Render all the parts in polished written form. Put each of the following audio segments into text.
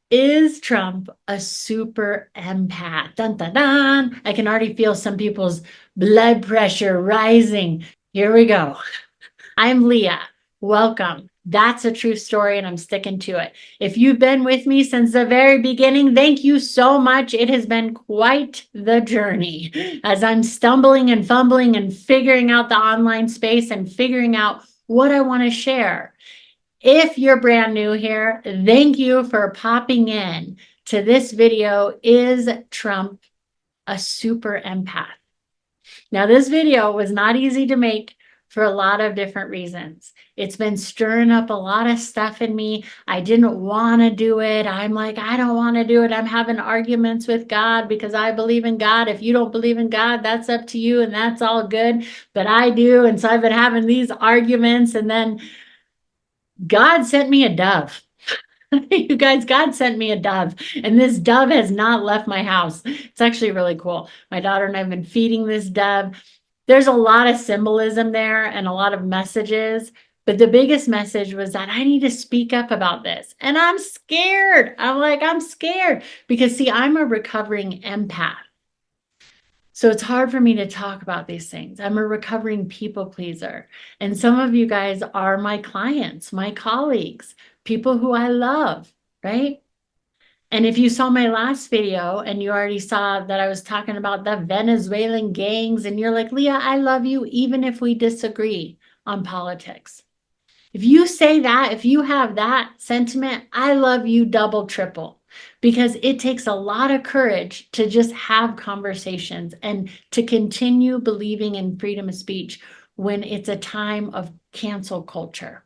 Is Trump a super empath? Dun, dun, dun. I can already feel some people's blood pressure rising. Here we go. I'm Leah. Welcome. That's a true story, and I'm sticking to it. If you've been with me since the very beginning, thank you so much. It has been quite the journey as I'm stumbling and fumbling and figuring out the online space and figuring out what I want to share. If you're brand new here, thank you for popping in to this video. Is Trump a super empath? Now, this video was not easy to make for a lot of different reasons. It's been stirring up a lot of stuff in me. I didn't want to do it. I'm like, I don't want to do it. I'm having arguments with God because I believe in God. If you don't believe in God, that's up to you and that's all good. But I do. And so I've been having these arguments, and then God sent me a dove. You guys, God sent me a dove, and this dove has not left my house. It's actually really cool. My daughter and I have been feeding this dove. There's a lot of symbolism there and a lot of messages, but the biggest message was that I need to speak up about this. And I'm scared. I'm scared because, see, I'm a recovering empath. So it's hard for me to talk about these things. I'm a recovering people pleaser. And some of you guys are my clients, my colleagues, people who I love, right? And if you saw my last video and you already saw that I was talking about the Venezuelan gangs, and you're like, Leah, I love you even if we disagree on politics. If you say that, if you have that sentiment, I love you double, triple, because it takes a lot of courage to just have conversations and to continue believing in freedom of speech when it's a time of cancel culture.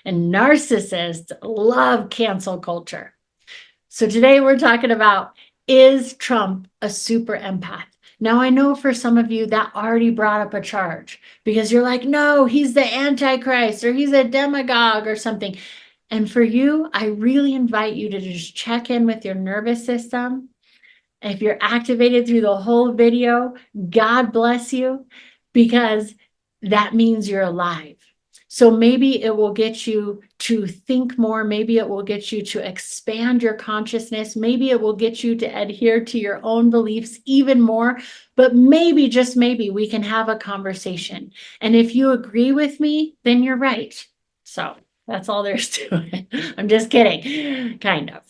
And narcissists love cancel culture. So today we're talking about, is Trump a super empath? Now, I know for some of you that already brought up a charge because you're like, no, he's the Antichrist or he's a demagogue or something. And for you, I really invite you to just check in with your nervous system. And if you're activated through the whole video, God bless you, because that means you're alive. So maybe it will get you to think more. Maybe it will get you to expand your consciousness. Maybe it will get you to adhere to your own beliefs even more. But maybe, just maybe, we can have a conversation. And if you agree with me, then you're right. So that's all there's to it. I'm just kidding. Kind of.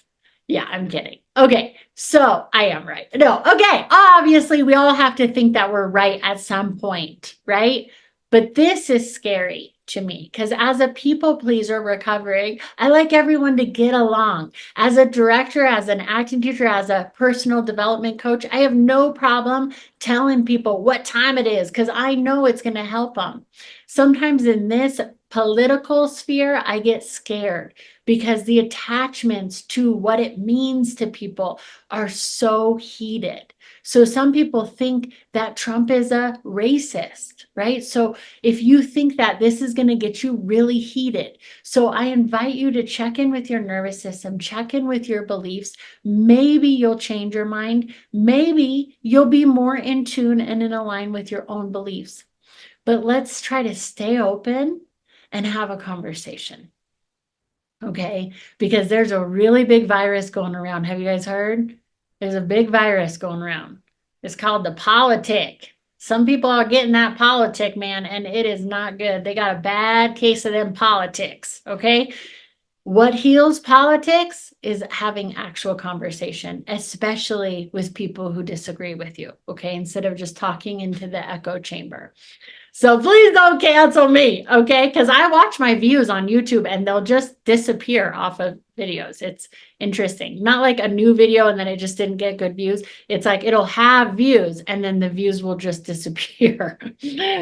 Yeah, I'm kidding. Okay, so I am right. No, okay. Obviously, we all have to think that we're right at some point, right? But this is scary to me because as a people pleaser recovering, I like everyone to get along. As a director, as an acting teacher, as a personal development coach, I have no problem telling people what time it is because I know it's going to help them. Sometimes in this political sphere, I get scared because the attachments to what it means to people are so heated. So some people think that Trump is a racist, right? So if you think that, this is going to get you really heated. So I invite you to check in with your nervous system, check in with your beliefs. Maybe you'll change your mind. Maybe you'll be more in tune and in line with your own beliefs. But let's try to stay open and have a conversation. Okay, because there's a really big virus going around. Have you guys heard? There's a big virus going around. It's called the politic. Some people are getting that politic, man, and it is not good. They got a bad case of them politics. Okay. What heals politics is having actual conversation, especially with people who disagree with you. Okay. Instead of just talking into the echo chamber. So please don't cancel me, okay? Because I watch my views on YouTube and they'll just disappear off of videos. It's interesting. Not like a new video and then it just didn't get good views. It's like it'll have views and then the views will just disappear.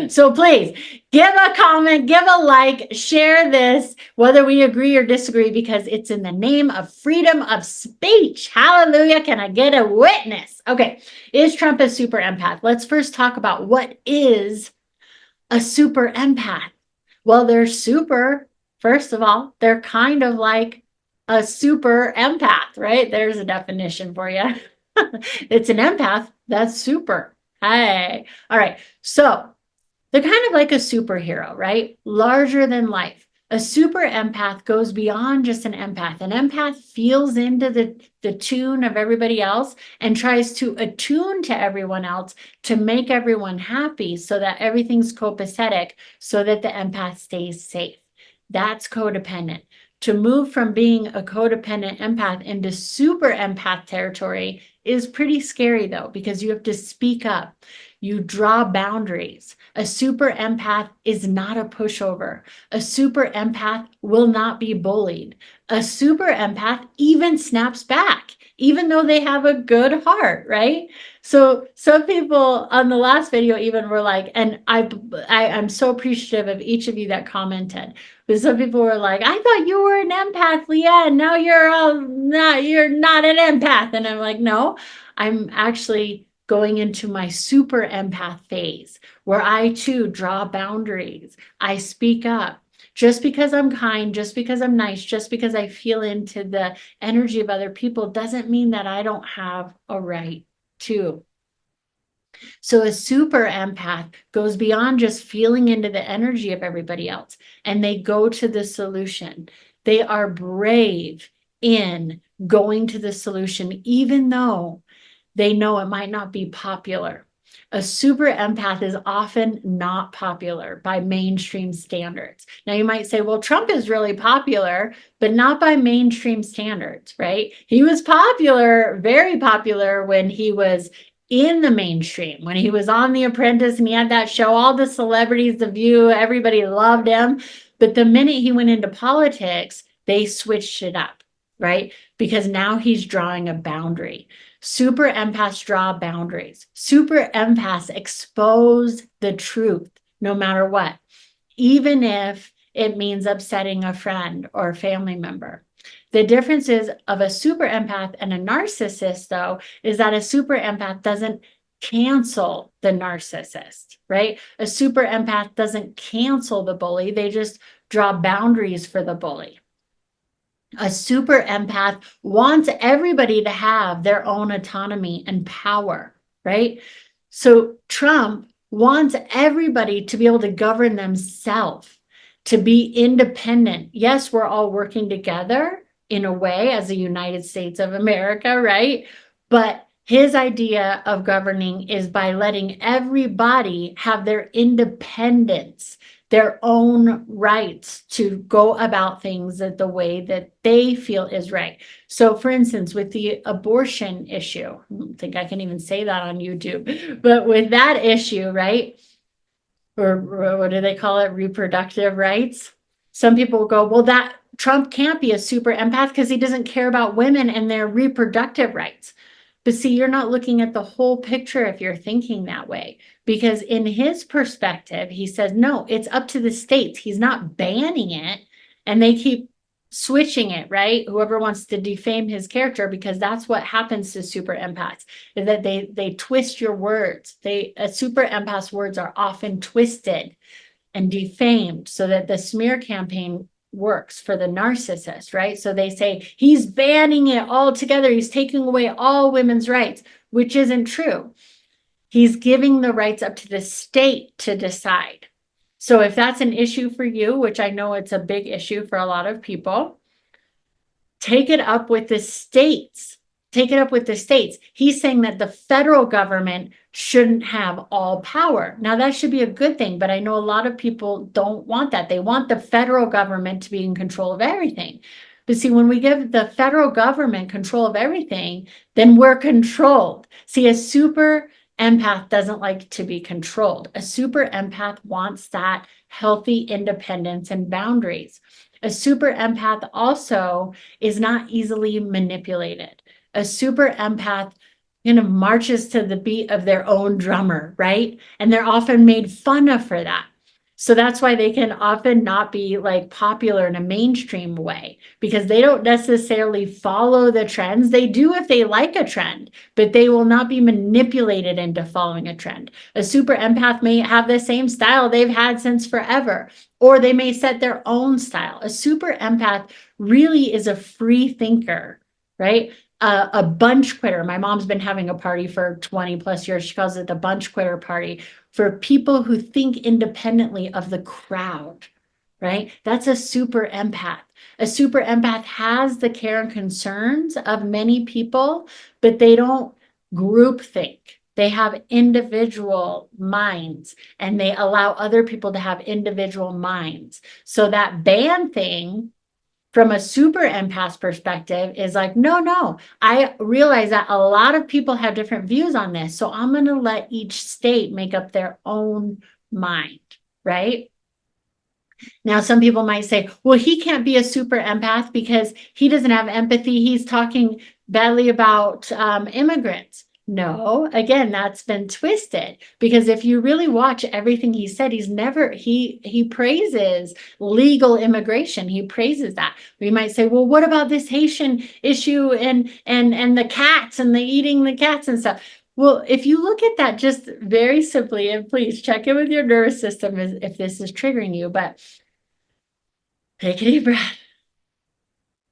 So please give a comment, give a like, share this, whether we agree or disagree, because it's in the name of freedom of speech. Hallelujah. Can I get a witness? Okay. Is Trump a super empath? Let's first talk about what is a super empath. Well, they're super, first of all, they're kind of like a super empath, right? There's a definition for you. It's an empath that's super. Hey, all right. So they're kind of like a superhero, right? Larger than life. A super empath goes beyond just an empath. An empath feels into the tune of everybody else and tries to attune to everyone else to make everyone happy so that everything's copacetic so that the empath stays safe. That's codependent. To move from being a codependent empath into super empath territory is pretty scary though, because you have to speak up. You draw boundaries. A super empath is not a pushover. A super empath will not be bullied. A super empath even snaps back, even though they have a good heart, right? So some people on the last video even were like, and I'm so appreciative of each of you that commented. But some people were like, I thought you were an empath, Leah, and now you're not an empath. And I'm like, no, I'm actually going into my super empath phase where I too draw boundaries. I speak up. Just because I'm kind, just because I'm nice, just because I feel into the energy of other people doesn't mean that I don't have a right to. So a super empath goes beyond just feeling into the energy of everybody else, and they go to the solution. They are brave in going to the solution, even though they know it might not be popular. A super empath is often not popular by mainstream standards. Now you might say, well, Trump is really popular, but not by mainstream standards, right? He was popular, very popular when he was in the mainstream, when he was on The Apprentice and he had that show, all the celebrities, The View, everybody loved him. But the minute he went into politics, they switched it up, right? Because now he's drawing a boundary. Super empaths draw boundaries. Super empaths expose the truth no matter what, even if it means upsetting a friend or a family member. The difference is of a super empath and a narcissist, though, is that a super empath doesn't cancel the narcissist, right? A super empath doesn't cancel the bully. They just draw boundaries for the bully. A super empath wants everybody to have their own autonomy and power, right? So Trump wants everybody to be able to govern themselves, to be independent. Yes, we're all working together in a way as the United States of America, right? But his idea of governing is by letting everybody have their independence, their own rights to go about things the way that they feel is right. So for instance, with the abortion issue, I don't think I can even say that on YouTube, but with that issue, right? Or what do they call it? Reproductive rights. Some people go, well, that Trump can't be a super empath because he doesn't care about women and their reproductive rights. But see, you're not looking at the whole picture if you're thinking that way, because in his perspective, he says, no, it's up to the states. He's not banning it. And they keep switching it, right? Whoever wants to defame his character, because that's what happens to super empaths, is that they twist your words. A super empath's words are often twisted and defamed so that the smear campaign works for the narcissist, right? So they say he's banning it altogether. He's taking away all women's rights, which isn't true. He's giving the rights up to the state to decide. So if that's an issue for you, which I know it's a big issue for a lot of people, take it up with the states. Take it up with the states. He's saying that the federal government shouldn't have all power. Now, that should be a good thing, but I know a lot of people don't want that. They want the federal government to be in control of everything. But see, when we give the federal government control of everything, then we're controlled. See, a super empath doesn't like to be controlled. A super empath wants that healthy independence and boundaries. A super empath also is not easily manipulated. A super empath marches to the beat of their own drummer, right? And they're often made fun of for that. So that's why they can often not be like popular in a mainstream way, because they don't necessarily follow the trends. They do if they like a trend, but they will not be manipulated into following a trend. A super empath may have the same style they've had since forever, or they may set their own style. A super empath really is a free thinker, right? A bunch quitter. My mom's been having a party for 20 plus years. She calls it the bunch quitter party, for people who think independently of the crowd, right? That's a super empath. A super empath has the care and concerns of many people, but they don't group think. They have individual minds and they allow other people to have individual minds. So that band thing from a super empath perspective is like, no, I realize that a lot of people have different views on this. So I'm going to let each state make up their own mind, right? Now, some people might say, well, he can't be a super empath because he doesn't have empathy. He's talking badly about immigrants. No, again, that's been twisted, because if you really watch everything he said, he praises legal immigration. He praises that. We might say, well, what about this Haitian issue and the cats and the eating the cats and stuff? Well, if you look at that just very simply, and please check in with your nervous system if this is triggering you, but take a deep breath.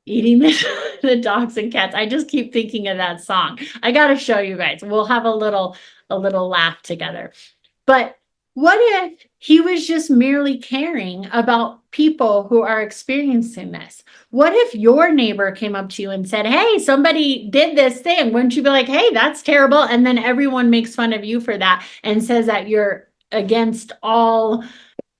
Eating the dogs and cats. I just keep thinking of that song. I got to show you guys. We'll have a little laugh together. But what if he was just merely caring about people who are experiencing this? What if your neighbor came up to you and said, hey, somebody did this thing? Wouldn't you be like, hey, that's terrible? And then everyone makes fun of you for that and says that you're against all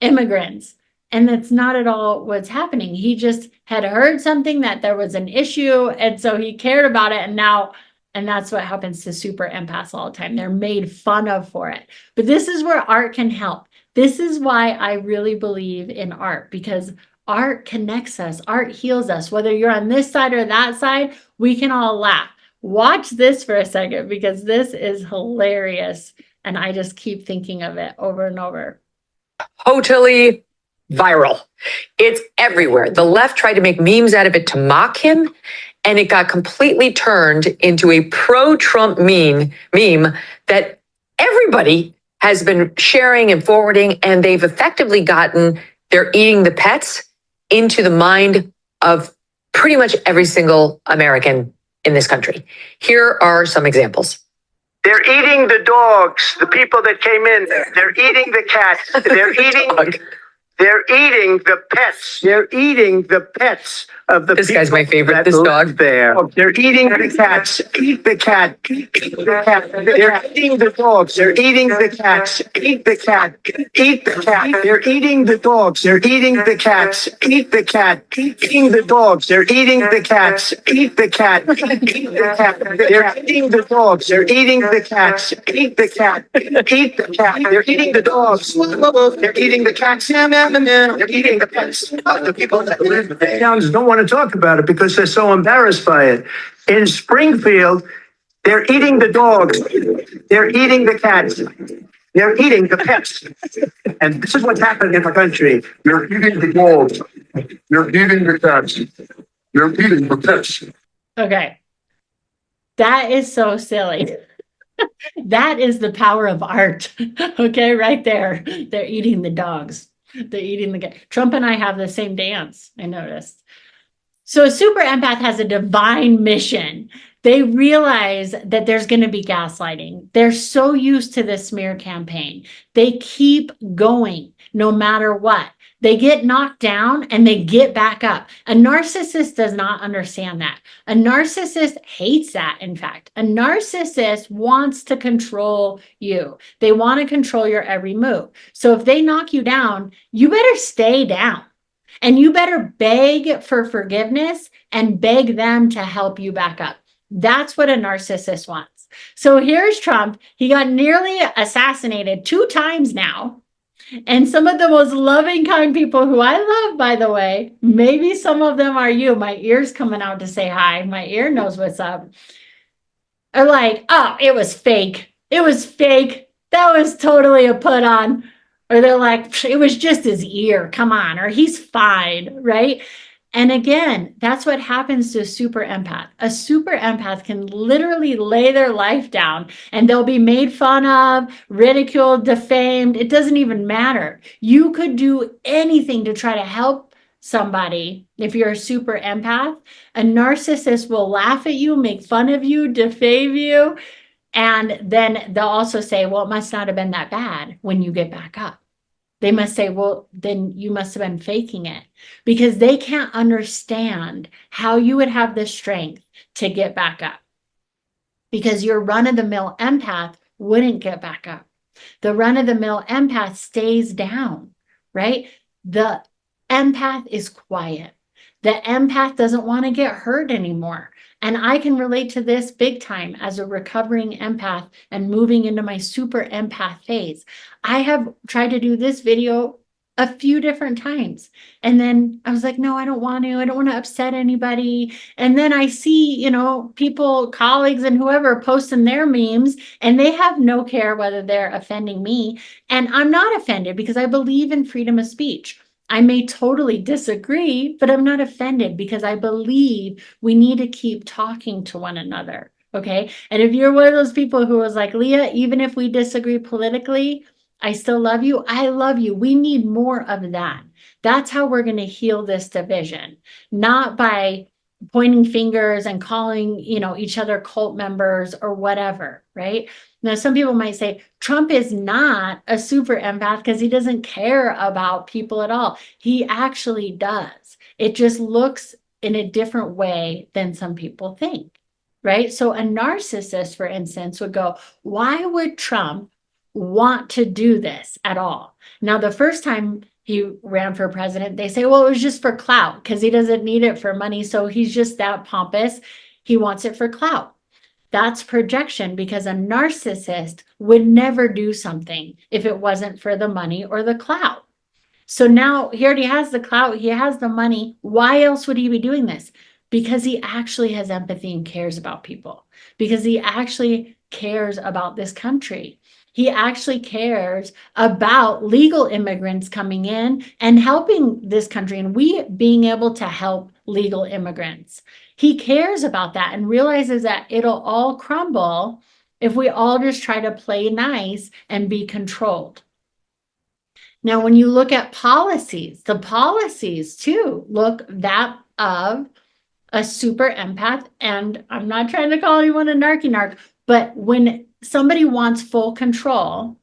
immigrants. And that's not at all what's happening. He just had heard something, that there was an issue, and so he cared about it. And that's what happens to super empaths all the time. They're made fun of for it. But this is where art can help. This is why I really believe in art, because art connects us. Art heals us. Whether you're on this side or that side, we can all laugh. Watch this for a second, because this is hilarious. And I just keep thinking of it over and over. Totally viral. It's everywhere. The left tried to make memes out of it to mock him, and it got completely turned into a pro-Trump meme that everybody has been sharing and forwarding, and they've effectively gotten "they're eating the pets" into the mind of pretty much every single American in this country. Here are some examples. They're eating the dogs, the people that came in. They're eating the cats. They're eating the pets. They're eating the pets of the This people. guy's my favorite, this that dog. live there. They're eating the cats. Eat the cat. Eat the cat. They're eating the dogs. They're eating the cats. Eat the cat. Eat the cat. They're eating the dogs. They're eating the cats. Eat the cat. Eating the dogs. They're eating the cats. Eat the cat. Eat the cat. They're eating the dogs. They're eating the cats. Eat the cat. Eat the cat. They're eating the dogs. They're eating the cats. They're eating the pets of the people that live there. Towns don't want to talk about it because they're so embarrassed by it. In Springfield, they're eating the dogs. They're eating the cats. They're eating the pets. And this is what's happening in the country. You're eating the dogs. You're eating the cats. You're eating the pets. Okay. That is so silly. That is the power of art. Okay, right there. They're eating the dogs. They're eating the Trump and I have the same dance, I noticed. So a super empath has a divine mission. They realize that there's going to be gaslighting. They're so used to this smear campaign. They keep going no matter what. They get knocked down and they get back up. A narcissist does not understand that. A narcissist hates that, in fact. A narcissist wants to control you. They want to control your every move. So if they knock you down, you better stay down. And you better beg for forgiveness and beg them to help you back up. That's what a narcissist wants. So here's Trump. He got nearly assassinated 2 times now. And some of the most loving, kind people who I love, by the way, maybe some of them are you. My ear's coming out to say hi. My ear knows what's up. Are like, oh, it was fake. It was fake. That was totally a put on. Or they're like, it was just his ear. Come on. Or he's fine, right? And again, that's what happens to a super empath. A super empath can literally lay their life down and they'll be made fun of, ridiculed, defamed. It doesn't even matter. You could do anything to try to help somebody. If you're a super empath, a narcissist will laugh at you, make fun of you, defame you. And then they'll also say, well, it must not have been that bad when you get back up. They must say, well, then you must have been faking it, because they can't understand how you would have the strength to get back up, because your run-of-the-mill empath wouldn't get back up. The run-of-the-mill empath stays down, right? The empath is quiet. The empath doesn't want to get hurt anymore. And I can relate to this big time as a recovering empath and moving into my super empath phase. I have tried to do this video a few different times. And then I was like, no, I don't want to. I don't want to upset anybody. And then I see, people, colleagues, and whoever posting their memes, and they have no care whether they're offending me. And I'm not offended because I believe in freedom of speech. I may totally disagree, but I'm not offended because I believe we need to keep talking to one another. Okay. And if you're one of those people who was like, Leah, even if we disagree politically, I still love you. I love you. We need more of that. That's how we're going to heal this division, not by pointing fingers and calling, each other cult members or whatever, right? Now, some people might say Trump is not a super empath because he doesn't care about people at all. He actually does. It just looks in a different way than some people think, right? So a narcissist, for instance, would go, why would Trump want to do this at all? Now, the first time he ran for president, they say, well, it was just for clout because he doesn't need it for money. So he's just that pompous. He wants it for clout. That's projection, because a narcissist would never do something if it wasn't for the money or the clout. So now he already has the clout, he has the money. Why else would he be doing this? Because he actually has empathy and cares about people, because he actually cares about this country. He actually cares about legal immigrants coming in and helping this country, and we being able to help legal immigrants. He cares about that and realizes that it'll all crumble if we all just try to play nice and be controlled. Now, when you look at policies, the policies too look that of a super empath. And I'm not trying to call anyone a narc, but when somebody wants full control,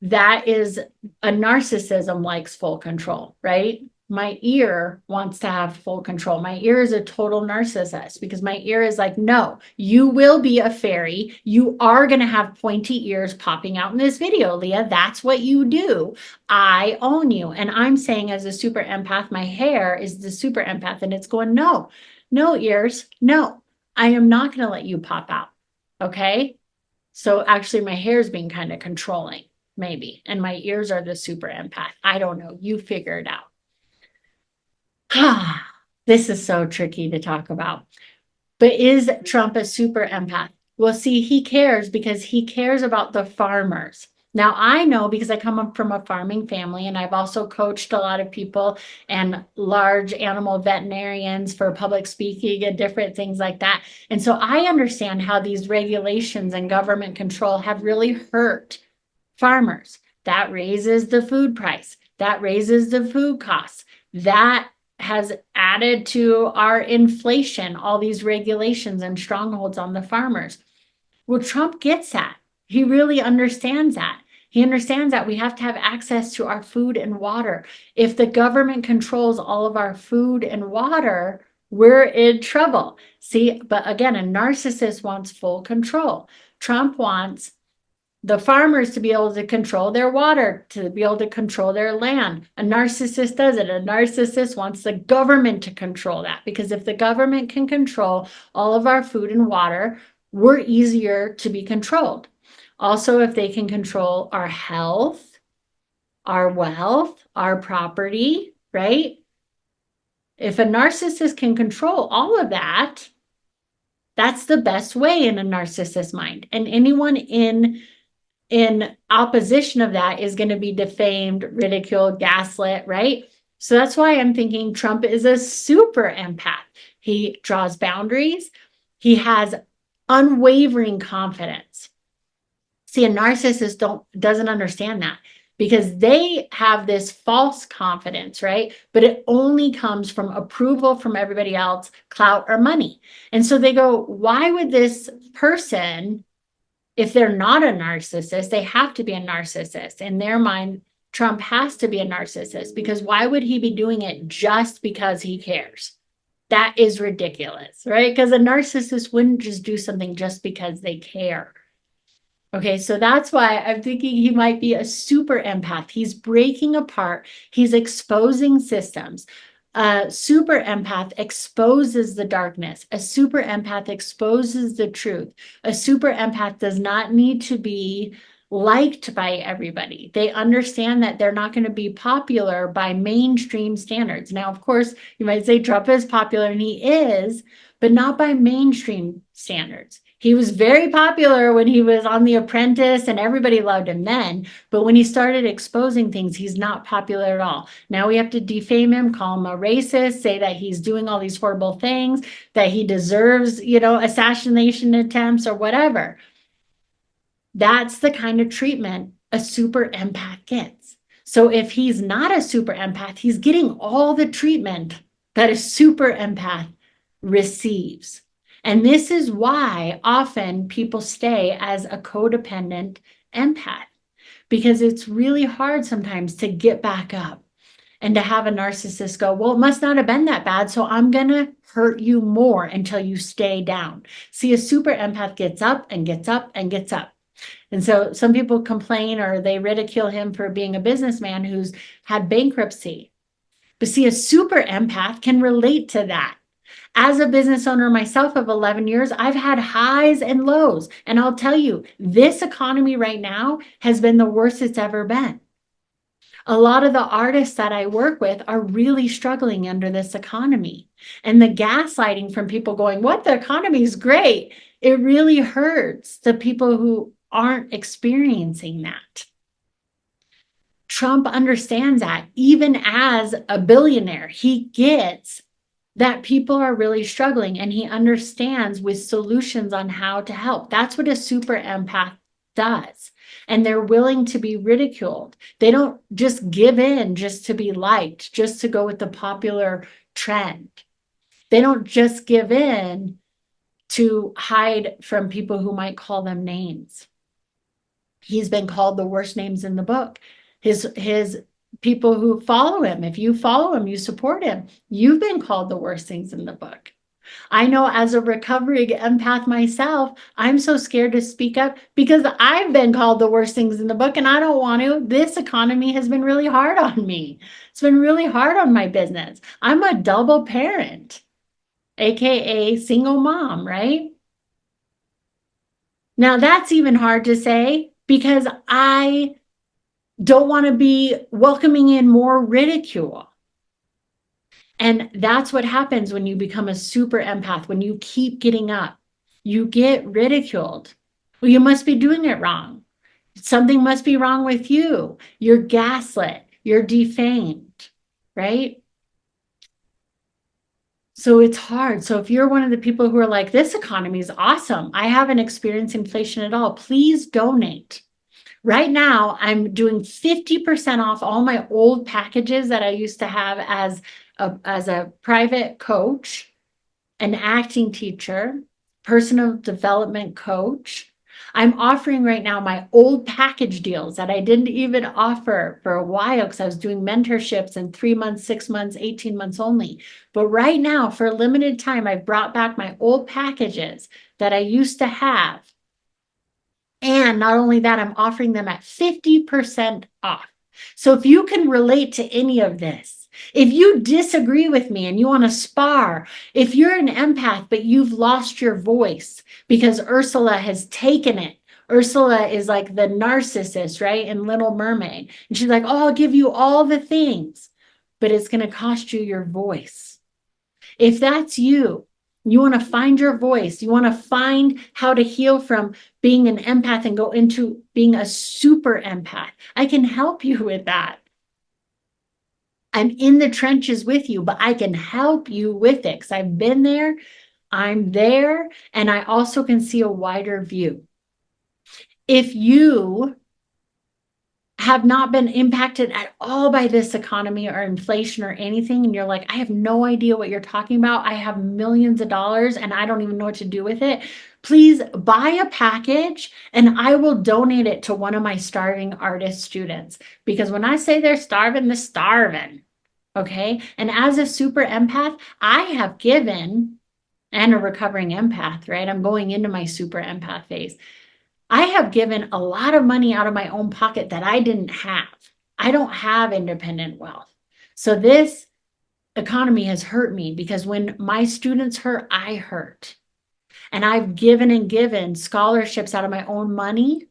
that is a narcissism likes full control, right? My ear wants to have full control. My ear is a total narcissist because my ear is like, no, you will be a fairy. You are going to have pointy ears popping out in this video, Leah. That's what you do. I own you. And I'm saying, as a super empath, my hair is the super empath, and it's going, no, no ears. No, I am not going to let you pop out. Okay. So actually my hair is being kind of controlling, maybe. And my ears are the super empath. I don't know. You figure it out. This is so tricky to talk about. But is Trump a super empath? Well, see, he cares because he cares about the farmers. Now, I know because I come up from a farming family, and I've also coached a lot of people and large animal veterinarians for public speaking and different things like that. And so I understand how these regulations and government control have really hurt farmers. That raises the food price. That raises the food costs. That has added to our inflation, all these regulations and strongholds on the farmers. Well, Trump gets that. He really understands that. He understands that we have to have access to our food and water. If the government controls all of our food and water, we're in trouble. See, but again, a narcissist wants full control. Trump wants the farmers to be able to control their water, to be able to control their land. A narcissist does it. A narcissist wants the government to control that, because if the government can control all of our food and water, we're easier to be controlled. Also, if they can control our health, our wealth, our property, right? If a narcissist can control all of that, that's the best way in a narcissist mind. And anyone in opposition of that is going to be defamed, ridiculed, gaslit, right? So that's why I'm thinking Trump is a super empath. He draws boundaries. He has unwavering confidence. See, a narcissist doesn't understand that, because they have this false confidence, right? But it only comes from approval from everybody else, clout, or money. And so they go, why would this person, if they're not a narcissist, they have to be a narcissist. In their mind, Trump has to be a narcissist, because why would he be doing it just because he cares? That is ridiculous, right? Because a narcissist wouldn't just do something just because they care. Okay, so that's why I'm thinking he might be a super empath. He's breaking apart, he's exposing systems. A super empath exposes the darkness. A super empath exposes the truth. A super empath does not need to be liked by everybody. They understand that they're not going to be popular by mainstream standards. Now, of course, you might say Trump is popular, and he is, but not by mainstream standards. He was very popular when he was on The Apprentice, and everybody loved him then. But when he started exposing things, he's not popular at all. Now we have to defame him, call him a racist, say that he's doing all these horrible things, that he deserves, assassination attempts or whatever. That's the kind of treatment a super empath gets. So if he's not a super empath, he's getting all the treatment that a super empath receives. And this is why often people stay as a codependent empath, because it's really hard sometimes to get back up and to have a narcissist go, well, it must not have been that bad, so I'm going to hurt you more until you stay down. See, a super empath gets up and gets up and gets up. And so some people complain or they ridicule him for being a businessman who's had bankruptcy. But see, a super empath can relate to that. As a business owner myself of 11 years, I've had highs and lows. And I'll tell you, this economy right now has been the worst it's ever been. A lot of the artists that I work with are really struggling under this economy. And the gaslighting from people going, what, the economy is great. It really hurts the people who aren't experiencing that. Trump understands that. Even as a billionaire, he gets that people are really struggling, and he understands with solutions on how to help. That's what a super empath does. And they're willing to be ridiculed. They don't just give in just to be liked, just to go with the popular trend. They don't just give in to hide from people who might call them names. He's been called the worst names in the book. His people who follow him, if you follow him, you support him, you've been called the worst things in the book. I know as a recovering empath myself, I'm so scared to speak up because I've been called the worst things in the book, and I don't want to. This economy has been really hard on me. It's been really hard on my business. I'm a double parent, AKA single mom, right? Now that's even hard to say because I don't want to be welcoming in more ridicule. And that's what happens when you become a super empath. When you keep getting up, you get ridiculed. Well, you must be doing it wrong. Something must be wrong with you. You're gaslit. You're defamed, right? So it's hard. So if you're one of the people who are like, this economy is awesome, I haven't experienced inflation at all, please donate. Right now, I'm doing 50% off all my old packages that I used to have as a private coach, an acting teacher, personal development coach. I'm offering right now my old package deals that I didn't even offer for a while because I was doing mentorships in 3 months, 6 months, 18 months only. But right now, for a limited time, I've brought back my old packages that I used to have. And not only that, I'm offering them at 50% off. So if you can relate to any of this, if you disagree with me and you want to spar, if you're an empath, but you've lost your voice because Ursula has taken it. Ursula is like the narcissist, right? In Little Mermaid. And she's like, oh, I'll give you all the things, but it's going to cost you your voice. If that's you, you want to find your voice. You want to find how to heal from being an empath and go into being a super empath. I can help you with that. I'm in the trenches with you, but I can help you with it because I've been there, I'm there, and I also can see a wider view. If you have not been impacted at all by this economy or inflation or anything, and you're like, I have no idea what you're talking about. I have millions of dollars and I don't even know what to do with it. Please buy a package and I will donate it to one of my starving artist students. Because when I say they're starving, they're starving. Okay. And as a super empath, I have given, and a recovering empath, right? I'm going into my super empath phase. I have given a lot of money out of my own pocket that I didn't have. I don't have independent wealth. So this economy has hurt me because when my students hurt, I hurt. And I've given and given scholarships out of my own money.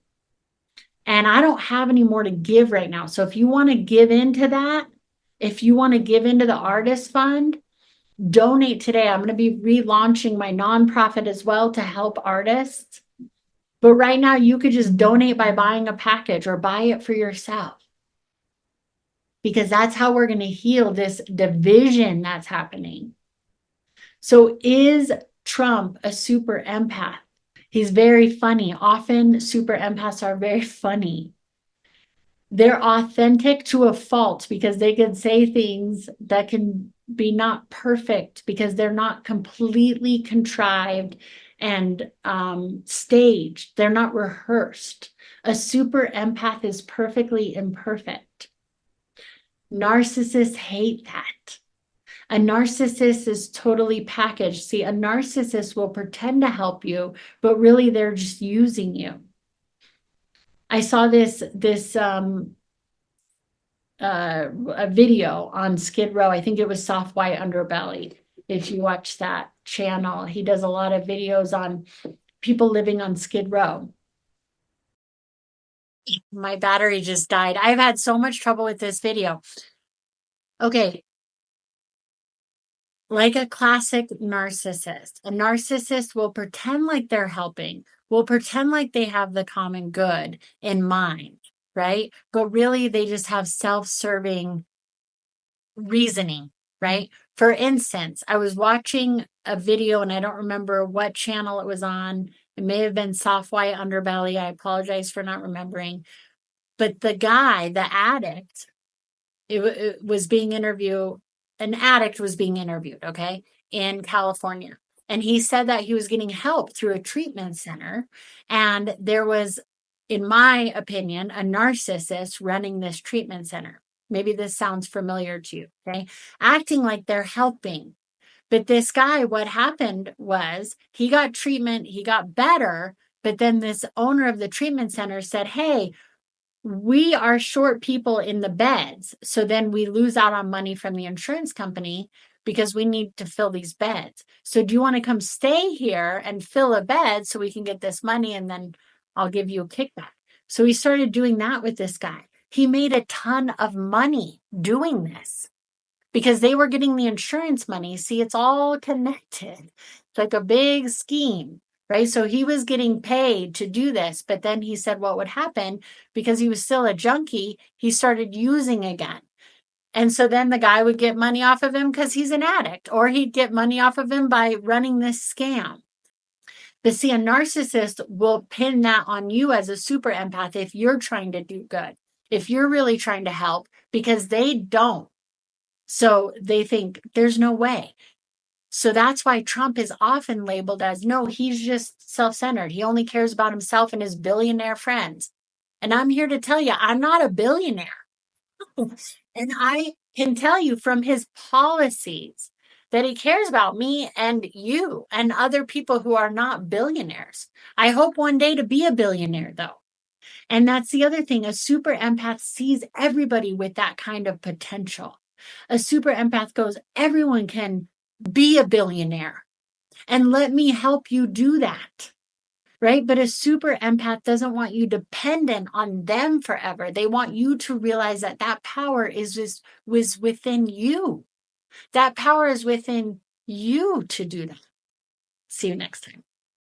And I don't have any more to give right now. So if you want to give into that, if you want to give into the artist fund, donate today. I'm going to be relaunching my nonprofit as well to help artists. But right now, you could just donate by buying a package or buy it for yourself. Because that's how we're going to heal this division that's happening. So is Trump a super empath? He's very funny. Often super empaths are very funny. They're authentic to a fault because they can say things that can be not perfect because they're not completely contrived and staged. They're not rehearsed. A super empath is perfectly imperfect. Narcissists hate that. A narcissist is totally packaged. See, a narcissist will pretend to help you, but really they're just using you. I saw a video on Skid Row. I think it was Soft White Underbelly. If you watch that channel, he does a lot of videos on people living on Skid Row. My battery just died. I've had so much trouble with this video. Okay. Like a classic narcissist, a narcissist will pretend like they're helping, will pretend like they have the common good in mind, right? But really, they just have self-serving reasoning, right? For instance, I was watching a video and I don't remember what channel it was on. It may have been Soft White Underbelly. I apologize for not remembering. But the guy, the addict, it was being interviewed. An addict was being interviewed, okay, in California. And he said that he was getting help through a treatment center. And there was, in my opinion, a narcissist running this treatment center. Maybe this sounds familiar to you, okay? Acting like they're helping. But this guy, what happened was he got treatment, he got better. But then this owner of the treatment center said, hey, we are short people in the beds. So then we lose out on money from the insurance company because we need to fill these beds. So do you want to come stay here and fill a bed so we can get this money and then I'll give you a kickback? So he started doing that with this guy. He made a ton of money doing this because they were getting the insurance money. See, it's all connected. It's like a big scheme. Right. So he was getting paid to do this. But then he said what would happen because he was still a junkie. He started using again. And so then the guy would get money off of him because he's an addict, or he'd get money off of him by running this scam. But see, a narcissist will pin that on you as a super empath if you're trying to do good, if you're really trying to help, because they don't. So they think there's no way. So that's why Trump is often labeled as, no, he's just self-centered. He only cares about himself and his billionaire friends. And I'm here to tell you, I'm not a billionaire. And I can tell you from his policies that he cares about me and you and other people who are not billionaires. I hope one day to be a billionaire, though. And that's the other thing. A super empath sees everybody with that kind of potential. A super empath goes, everyone can be a billionaire and let me help you do that. Right? But a super empath doesn't want you dependent on them forever. They want you to realize that that power was within you. That power is within you to do that. See you next time.